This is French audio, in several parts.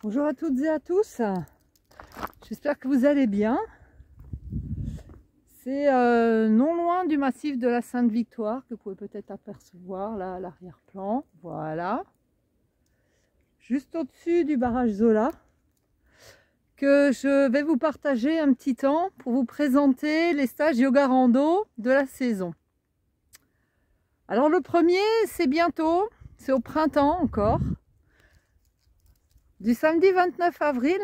Bonjour à toutes et à tous, j'espère que vous allez bien. C'est non loin du massif de la Sainte-Victoire que vous pouvez peut-être apercevoir là à l'arrière-plan, voilà. Juste au-dessus du barrage Zola, que je vais vous partager un petit temps pour vous présenter les stages yoga rando de la saison. Alors le premier, c'est bientôt, c'est au printemps encore. Du samedi 29 avril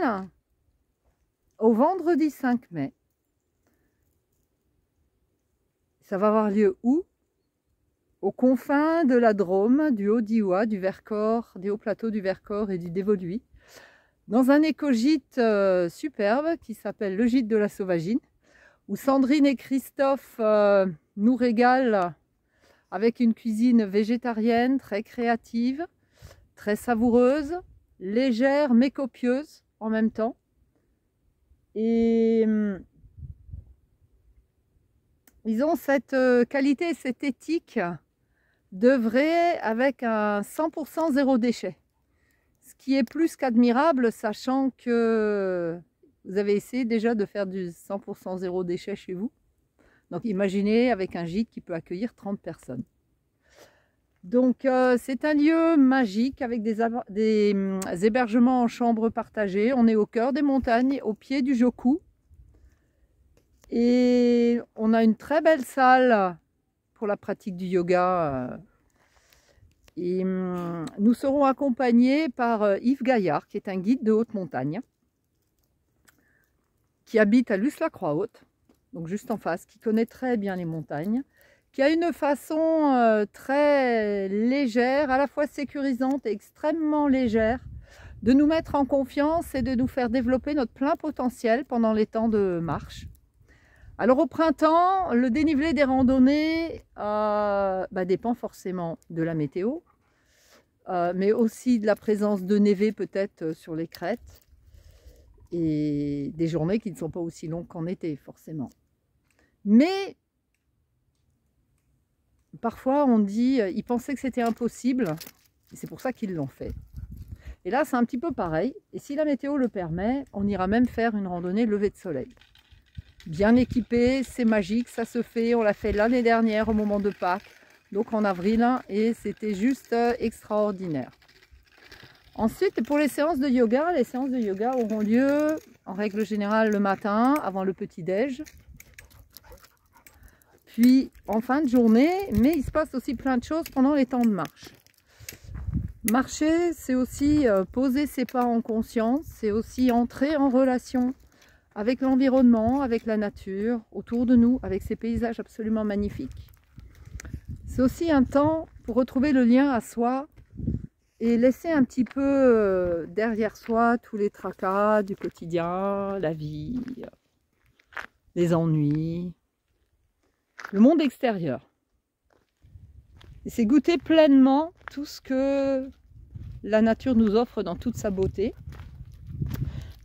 au vendredi 5 mai. Ça va avoir lieu où? Aux confins de la Drôme, du Haut-Diois, du Vercors, des hauts plateaux du Vercors et du Dévoluy, dans un éco-gîte superbe qui s'appelle le gîte de la Sauvagine, où Sandrine et Christophe nous régalent avec une cuisine végétarienne très créative, très savoureuse, légère mais copieuse en même temps. Et ils ont cette qualité et cette éthique d'œuvrer avec un 100% zéro déchet. Ce qui est plus qu'admirable, sachant que vous avez essayé déjà de faire du 100% zéro déchet chez vous. Donc imaginez avec un gîte qui peut accueillir 30 personnes. Donc c'est un lieu magique avec des hébergements en chambre partagées. On est au cœur des montagnes, au pied du Joku. Et on a une très belle salle pour la pratique du yoga. Et nous serons accompagnés par Yves Gaillard, qui est un guide de haute montagne, qui habite à Luce-la-Croix-Haute, donc juste en face, qui connaît très bien les montagnes, qui a une façon très légère, à la fois sécurisante et extrêmement légère, de nous mettre en confiance et de nous faire développer notre plein potentiel pendant les temps de marche. Alors au printemps, le dénivelé des randonnées dépend forcément de la météo, mais aussi de la présence de névé peut-être sur les crêtes, et des journées qui ne sont pas aussi longues qu'en été forcément. Mais parfois on dit, ils pensaient que c'était impossible, et c'est pour ça qu'ils l'ont fait. Et là c'est un petit peu pareil, et si la météo le permet, on ira même faire une randonnée lever de soleil. Bien équipé, c'est magique, ça se fait, on l'a fait l'année dernière au moment de Pâques, donc en avril, et c'était juste extraordinaire. Ensuite, pour les séances de yoga auront lieu en règle générale le matin, avant le petit-déj, puis en fin de journée, mais il se passe aussi plein de choses pendant les temps de marche. Marcher, c'est aussi poser ses pas en conscience, c'est aussi entrer en relation avec l'environnement, avec la nature, autour de nous, avec ces paysages absolument magnifiques. C'est aussi un temps pour retrouver le lien à soi et laisser un petit peu derrière soi tous les tracas du quotidien, la vie, les ennuis, le monde extérieur. Et c'est goûter pleinement tout ce que la nature nous offre dans toute sa beauté.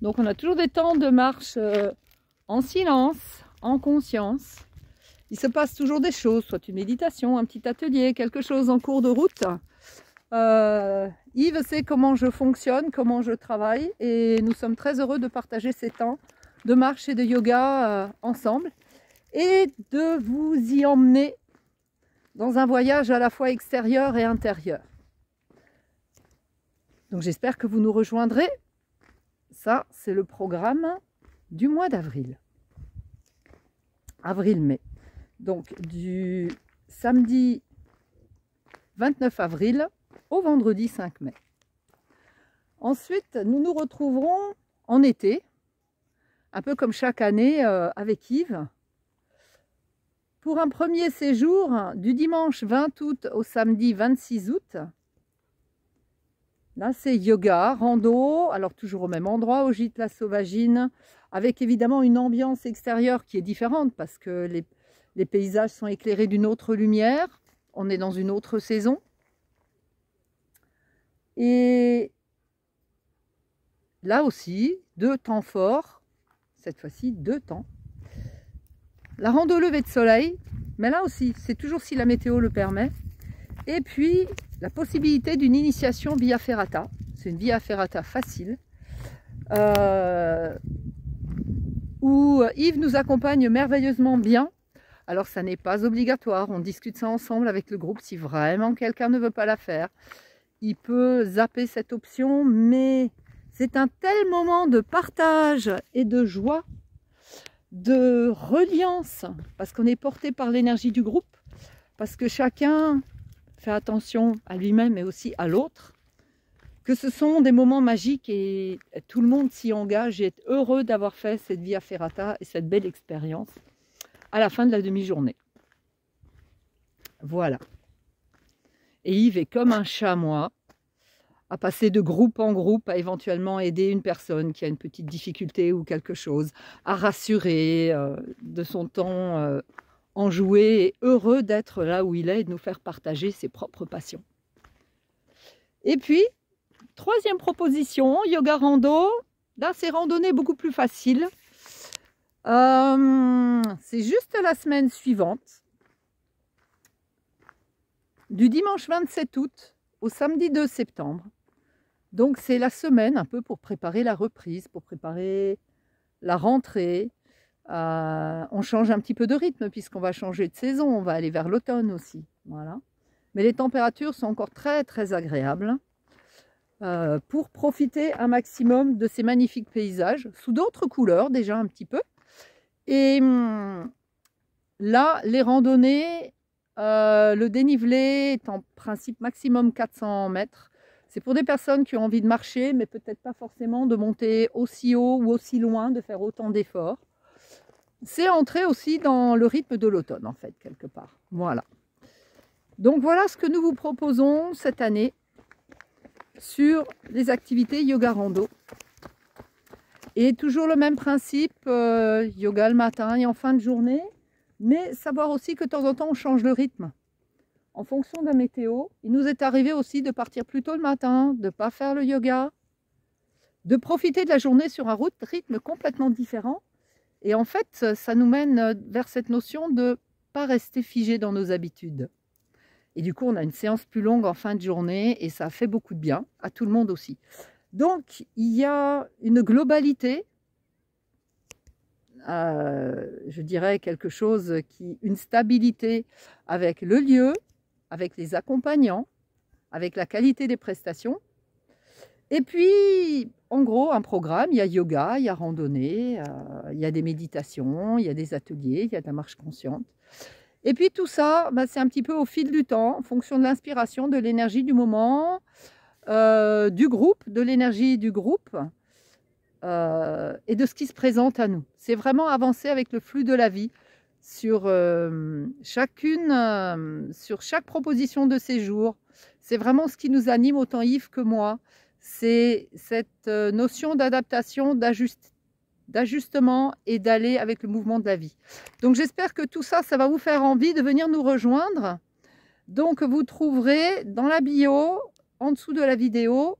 Donc on a toujours des temps de marche en silence, en conscience. Il se passe toujours des choses, soit une méditation, un petit atelier, quelque chose en cours de route. Yves sait comment je fonctionne, comment je travaille, et nous sommes très heureux de partager ces temps de marche et de yoga ensemble et de vous y emmener dans un voyage à la fois extérieur et intérieur. Donc j'espère que vous nous rejoindrez. Ça, c'est le programme du mois d'avril. Avril-mai. Donc du samedi 29 avril au vendredi 5 mai. Ensuite, nous nous retrouverons en été, un peu comme chaque année avec Yves, pour un premier séjour du dimanche 20 août au samedi 26 août. Là, c'est yoga, rando, alors toujours au même endroit, au gîte La Sauvagine, avec évidemment une ambiance extérieure qui est différente parce que les paysages sont éclairés d'une autre lumière, on est dans une autre saison. Et là aussi, 2 temps forts, cette fois-ci 2 temps. La rando lever de soleil, mais là aussi, c'est toujours si la météo le permet. Et puis, la possibilité d'une initiation via ferrata. C'est une via ferrata facile où Yves nous accompagne merveilleusement bien. Alors ça n'est pas obligatoire, on discute ça ensemble avec le groupe. Si vraiment quelqu'un ne veut pas la faire, il peut zapper cette option, mais c'est un tel moment de partage et de joie, de reliance, parce qu'on est porté par l'énergie du groupe, parce que chacun fait attention à lui-même et aussi à l'autre, que ce sont des moments magiques et tout le monde s'y engage et est heureux d'avoir fait cette Via Ferrata et cette belle expérience à la fin de la demi-journée. Voilà. Et Yves est comme un chamois à passer de groupe en groupe, à éventuellement aider une personne qui a une petite difficulté ou quelque chose, à rassurer de son temps enjoué et heureux d'être là où il est et de nous faire partager ses propres passions. Et puis, troisième proposition, yoga rando. Là, c'est randonnée beaucoup plus facile. C'est juste la semaine suivante, du dimanche 27 août au samedi 2 septembre. Donc c'est la semaine un peu pour préparer la reprise, pour préparer la rentrée. On change un petit peu de rythme puisqu'on va changer de saison, on va aller vers l'automne aussi. Voilà. Mais les températures sont encore très très agréables pour profiter un maximum de ces magnifiques paysages, sous d'autres couleurs déjà un petit peu. Et là, les randonnées, le dénivelé est en principe maximum 400 mètres. C'est pour des personnes qui ont envie de marcher, mais peut-être pas forcément de monter aussi haut ou aussi loin, de faire autant d'efforts. C'est entrer aussi dans le rythme de l'automne, en fait, quelque part. Voilà. Donc voilà ce que nous vous proposons cette année sur les activités yoga rando. Et toujours le même principe, yoga le matin et en fin de journée, mais savoir aussi que de temps en temps on change le rythme. En fonction de la météo, il nous est arrivé aussi de partir plus tôt le matin, de ne pas faire le yoga, de profiter de la journée sur un rythme complètement différent. Et en fait, ça nous mène vers cette notion de ne pas rester figé dans nos habitudes. Et du coup, on a une séance plus longue en fin de journée et ça fait beaucoup de bien, à tout le monde aussi. Donc, il y a une globalité, je dirais quelque chose une stabilité avec le lieu, avec les accompagnants, avec la qualité des prestations. Et puis, en gros, un programme, il y a yoga, il y a randonnée, il y a des méditations, il y a des ateliers, il y a de la marche consciente. Et puis tout ça, c'est un petit peu au fil du temps, en fonction de l'inspiration, de l'énergie du moment, du groupe, de l'énergie du groupe et de ce qui se présente à nous. C'est vraiment avancer avec le flux de la vie sur chaque proposition de séjour. C'est vraiment ce qui nous anime, autant Yves que moi. C'est cette notion d'adaptation, d'ajustement et d'aller avec le mouvement de la vie. Donc j'espère que tout ça, ça va vous faire envie de venir nous rejoindre. Donc vous trouverez dans la bio, en dessous de la vidéo,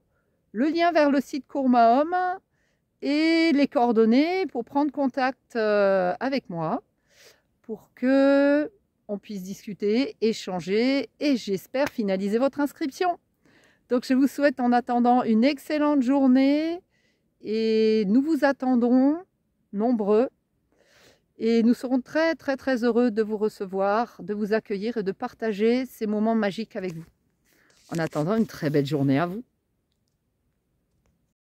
le lien vers le site Courmahom et les coordonnées pour prendre contact avec moi, pour que on puisse discuter, échanger et j'espère finaliser votre inscription. Donc je vous souhaite en attendant une excellente journée et nous vous attendrons nombreux et nous serons très très très heureux de vous recevoir, de vous accueillir et de partager ces moments magiques avec vous. En attendant, une très belle journée à vous.